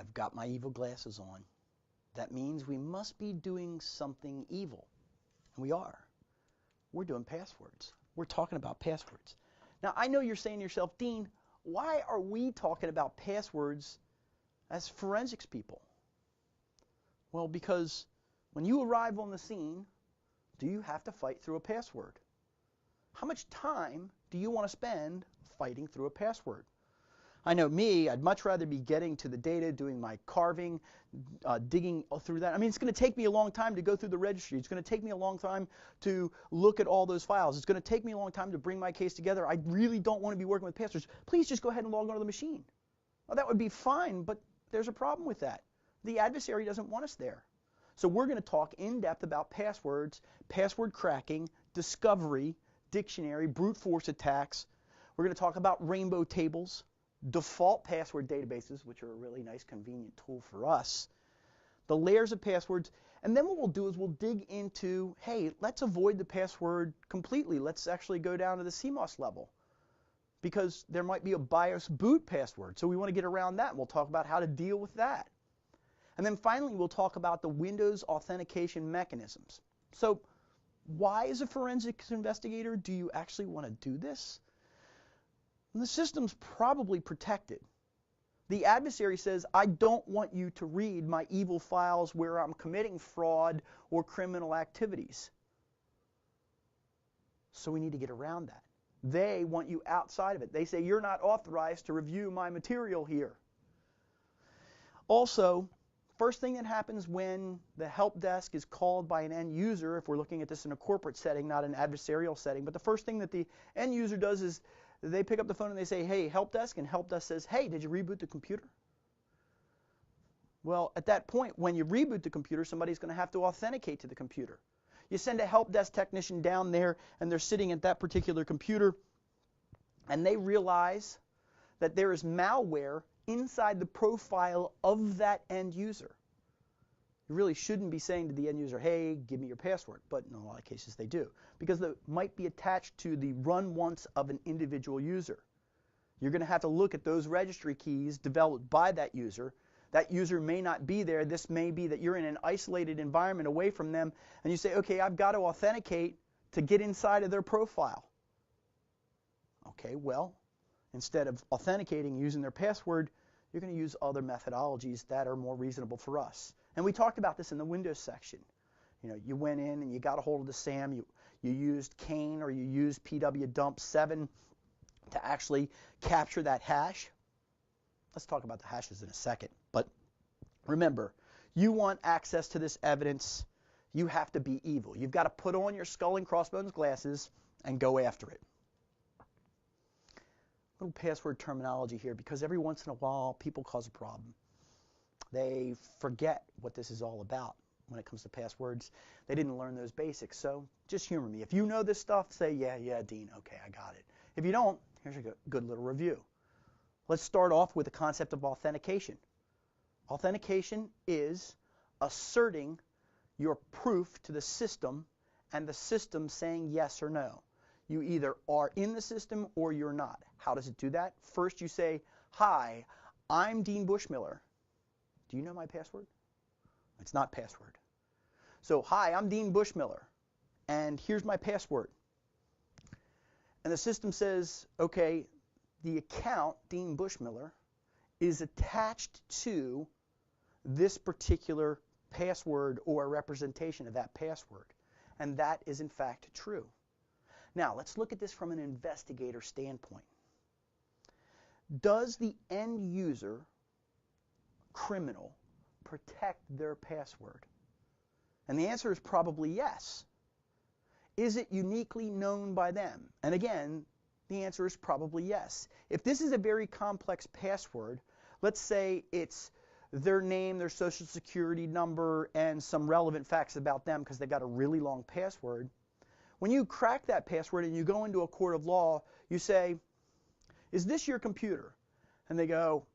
I've got my evil glasses on. That means we must be doing something evil. And we are. We're doing passwords. We're talking about passwords. Now, I know you're saying to yourself, Dean, why are we talking about passwords as forensics people? Well, because when you arrive on the scene, do you have to fight through a password? How much time do you want to spend fighting through a password? I know me, I'd much rather be getting to the data, doing my carving, digging through that. I mean, it's going to take me a long time to go through the registry. It's going to take me a long time to look at all those files. It's going to take me a long time to bring my case together. I really don't want to be working with passwords. Please just go ahead and log onto the machine. Well, that would be fine, but there's a problem with that. The adversary doesn't want us there. So we're going to talk in depth about passwords, password cracking, discovery, dictionary, brute force attacks. We're going to talk about rainbow tables, default password databases, which are a really nice, convenient tool for us, the layers of passwords, and then what we'll do is we'll dig into, hey, let's avoid the password completely. Let's actually go down to the CMOS level because there might be a BIOS boot password, so we want to get around that, and we'll talk about how to deal with that. And then finally, we'll talk about the Windows authentication mechanisms. So why, as a forensics investigator, do you actually want to do this? And the system's probably protected. The adversary says, I don't want you to read my evil files where I'm committing fraud or criminal activities. So we need to get around that. They want you outside of it. They say, you're not authorized to review my material here. Also, first thing that happens when the help desk is called by an end user, if we're looking at this in a corporate setting, not an adversarial setting, but the first thing that the end user does is they pick up the phone and they say, hey, help desk, and help desk says, hey, did you reboot the computer? Well, at that point, when you reboot the computer, somebody's going to have to authenticate to the computer. You send a help desk technician down there, and they're sitting at that particular computer, and they realize that there is malware inside the profile of that end user. You really shouldn't be saying to the end user, hey, give me your password. But in a lot of cases they do, because it might be attached to the run once of an individual user. You're going to have to look at those registry keys developed by that user. That user may not be there. This may be that you're in an isolated environment away from them, and you say, okay, I've got to authenticate to get inside of their profile. Okay, well, instead of authenticating using their password, you're going to use other methodologies that are more reasonable for us. And we talked about this in the Windows section. You know, you went in and you got a hold of the SAM, you used Kane or you used pwdump7 to actually capture that hash. Let's talk about the hashes in a second. But remember, you want access to this evidence, you have to be evil. You've got to put on your skull and crossbones glasses and go after it. Little password terminology here, because every once in a while people cause a problem. They forget what this is all about when it comes to passwords. They didn't learn those basics, so just humor me. If you know this stuff, say, yeah, Dean, okay, I got it. If you don't, here's a good little review. Let's start off with the concept of authentication. Authentication is asserting your proof to the system and the system saying yes or no. You either are in the system or you're not. How does it do that? First you say, hi, I'm Dean Bushmiller. Do you know my password? It's not password. So, hi, I'm Dean Bushmiller, and here's my password. And the system says, okay, the account, Dean Bushmiller, is attached to this particular password or a representation of that password. And that is, in fact, true. Now, let's look at this from an investigator standpoint. Does the end user criminal protect their password? And the answer is probably yes. Is it uniquely known by them? And again, the answer is probably yes. If this is a very complex password, let's say it's their name, their social security number, and some relevant facts about them because they've got a really long password. When you crack that password and you go into a court of law, you say, is this your computer? And they go,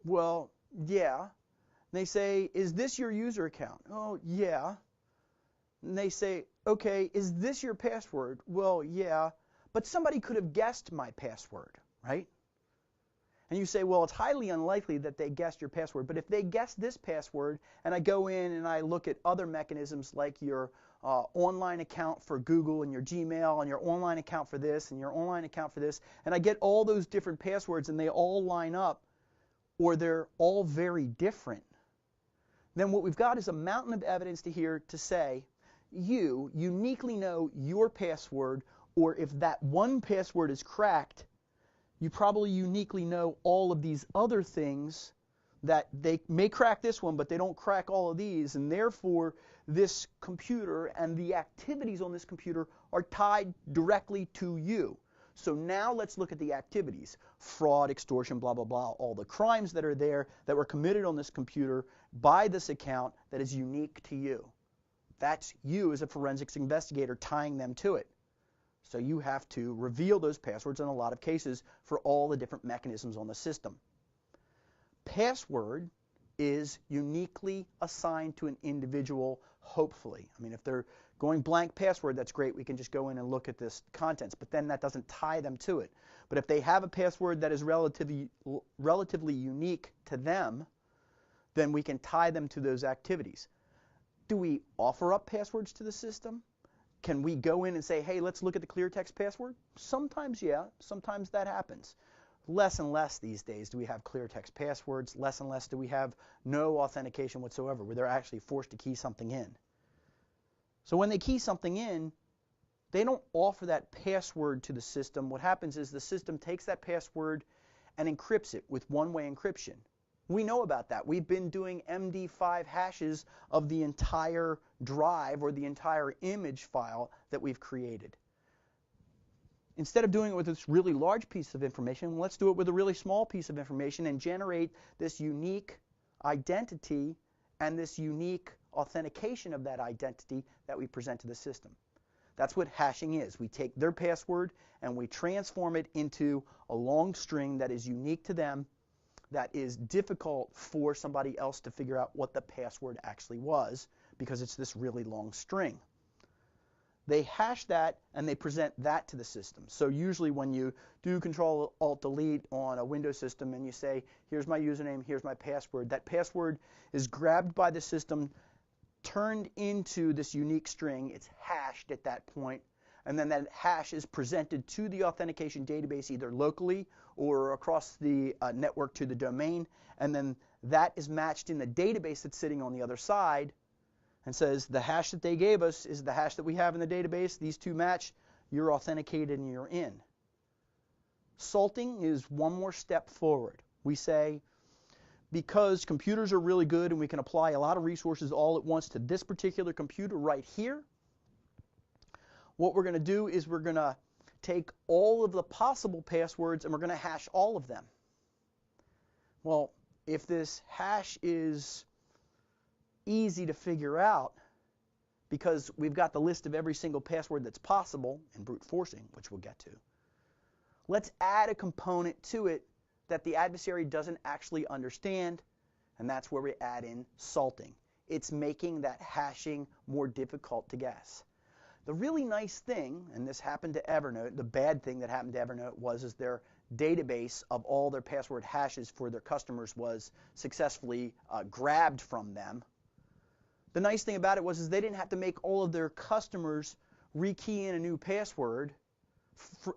well, yeah. And they say, is this your user account? Oh, yeah. And they say, okay, is this your password? Well, yeah. But somebody could have guessed my password, right? And you say, well, it's highly unlikely that they guessed your password. But if they guessed this password, and I go in and I look at other mechanisms like your online account for Google and your Gmail and your online account for this and your online account for this, and I get all those different passwords and they all line up, or they're all very different, then what we've got is a mountain of evidence to say you uniquely know your password, or if that one password is cracked, you probably uniquely know all of these other things that they may crack this one, but they don't crack all of these, and therefore this computer and the activities on this computer are tied directly to you. So now let's look at the activities. Fraud, extortion, blah, blah, blah, all the crimes that are there that were committed on this computer by this account that is unique to you. That's you as a forensics investigator tying them to it. So you have to reveal those passwords in a lot of cases for all the different mechanisms on the system. Password is uniquely assigned to an individual, hopefully. I mean, if they're going blank password, that's great. We can just go in and look at this contents, but then that doesn't tie them to it. But if they have a password that is relatively unique to them, then we can tie them to those activities. Do we offer up passwords to the system? Can we go in and say, hey, let's look at the clear text password? Sometimes, yeah. Sometimes that happens. Less and less these days do we have clear text passwords. Less and less do we have no authentication whatsoever, where they're actually forced to key something in. So when they key something in, they don't offer that password to the system. What happens is the system takes that password and encrypts it with one-way encryption. We know about that. We've been doing MD5 hashes of the entire drive or the entire image file that we've created. Instead of doing it with this really large piece of information, let's do it with a really small piece of information and generate this unique identity and this unique authentication of that identity that we present to the system. That's what hashing is. We take their password and we transform it into a long string that is unique to them, that is difficult for somebody else to figure out what the password actually was, because it's this really long string. They hash that and they present that to the system. So usually when you do Control-Alt-Delete on a Windows system and you say, here's my username, here's my password, that password is grabbed by the system, turned into this unique string. It's hashed at that point, and then that hash is presented to the authentication database either locally or across the network to the domain, and then that is matched in the database that's sitting on the other side and says the hash that they gave us is the hash that we have in the database. These two match. You're authenticated and you're in. Salting is one more step forward. We say, because computers are really good and we can apply a lot of resources all at once to this particular computer right here, what we're going to do is we're going to take all of the possible passwords and we're going to hash all of them. Well, if this hash is easy to figure out because we've got the list of every single password that's possible in brute forcing, which we'll get to, let's add a component to it that the adversary doesn't actually understand, and that's where we add in salting. It's making that hashing more difficult to guess. The really nice thing, and this happened to Evernote, the bad thing that happened to Evernote was their database of all their password hashes for their customers was successfully grabbed from them. The nice thing about it was they didn't have to make all of their customers rekey in a new password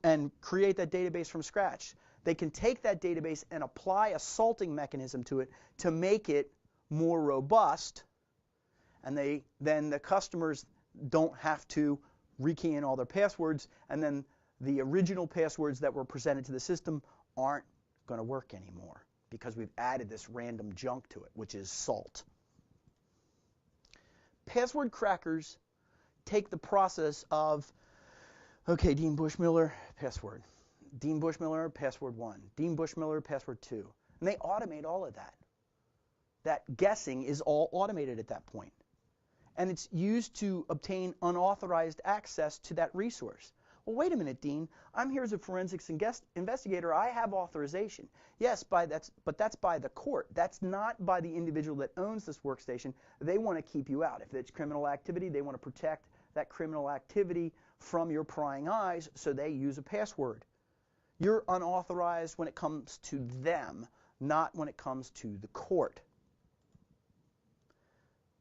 and create that database from scratch. They can take that database and apply a salting mechanism to it to make it more robust, and then the customers don't have to rekey in all their passwords, and then the original passwords that were presented to the system aren't going to work anymore because we've added this random junk to it, which is salt. Password crackers take the process of, okay, Dean Bushmiller, password. Dean Bushmiller, password 1. Dean Bushmiller, password 2. And they automate all of that. That guessing is all automated at that point. And it's used to obtain unauthorized access to that resource. Well, wait a minute, Dean. I'm here as a forensics investigator. I have authorization. Yes, but that's by the court. That's not by the individual that owns this workstation. They want to keep you out. If it's criminal activity, they want to protect that criminal activity from your prying eyes, so they use a password. You're unauthorized when it comes to them, not when it comes to the court.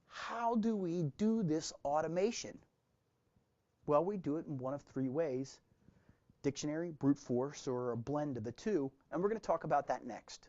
How do we do this automation? Well, we do it in one of three ways: dictionary, brute force, or a blend of the two, and we're going to talk about that next.